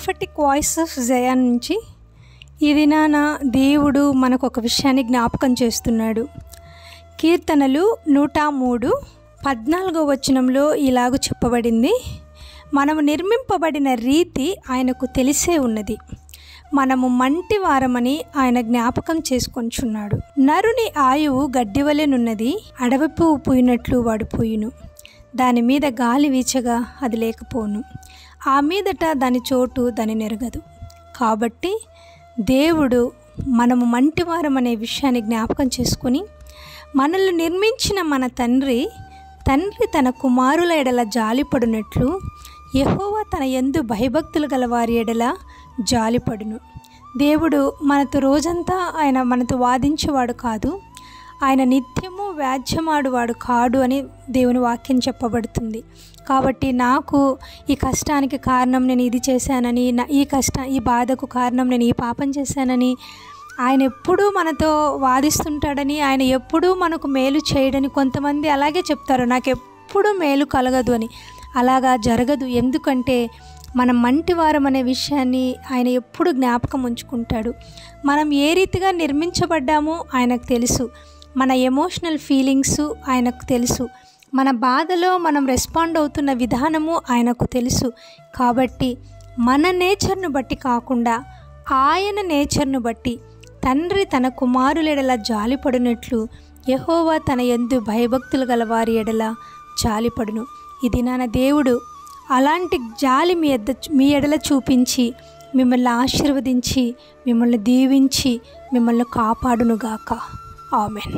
Prophetic voice of Zion నుంచి ఈ దినాన దేవుడు మనకు ఒక విషయాన్ని జ్ఞాపకం చేస్తున్నాడు. కీర్తనలు 103:14 వచనంలో ఇలాగ చెప్పబడింది, మనము నిర్మింపబడిన రీతి ఆయనకు తెలిసే ఉన్నది, మనము మంటి వారమని ఆయన జ్ఞాపకం చేసుకొంచున్నాడు. నరుని ఆయువు గడ్డివలెనున్నది, అడవి పువ్వు పూయినట్లు వాడు పూయును, దాని మీద గాలి వీచగా అది లేకపోను, ఆ మీదట దాని చోటు దాని నెరగదు. కాబట్టి దేవుడు మనము మంటివారం అనే విషయాన్ని జ్ఞాపకం చేసుకొని, మనల్ని నిర్మించిన మన తండ్రి తన కుమారుల ఎడల జాలిపడినట్లు యెహోవా తన యందు భయభక్తులు గల వారి ఎడల జాలిపడును. దేవుడు మనతో రోజంతా ఆయన మనతో వాదించేవాడు కాదు, ఆయన నిత్యము వ్యాజ్యమాడువాడు కాడు అని దేవుని వాక్యం చెప్పబడుతుంది. కాబట్టి నాకు ఈ కష్టానికి కారణం నేను ఇది చేశానని, ఈ బాధకు కారణం నేను ఈ పాపం చేశానని, ఆయన ఎప్పుడూ మనతో వాదిస్తుంటాడని, ఆయన ఎప్పుడూ మనకు మేలు చేయడని కొంతమంది అలాగే చెప్తారు, నాకు ఎప్పుడూ మేలు కలగదు అని. అలాగా జరగదు. ఎందుకంటే మనం మంటివారం అనే విషయాన్ని ఆయన ఎప్పుడు జ్ఞాపకం ఉంచుకుంటాడు. మనం ఏ రీతిగా నిర్మించబడ్డామో ఆయనకు తెలుసు, మన ఎమోషనల్ ఫీలింగ్స్ ఆయనకు తెలుసు, మన బాధలో మనం రెస్పాండ్ అవుతున్న విధానము ఆయనకు తెలుసు. కాబట్టి మన నేచర్ను బట్టి కాకుండా ఆయన నేచర్ను బట్టి తండ్రి తన కుమారులెడల జాలిపడినట్లు యెహోవా తన యందు భయభక్తులు గల వారి ఎడల జాలిపడును. ఇది నా దేవుడు అలాంటి జాలి మీ ఎడల చూపించి మిమ్మల్ని ఆశీర్వదించి మిమ్మల్ని దీవించి మిమ్మల్ని కాపాడునుగాక. ఆమెన్.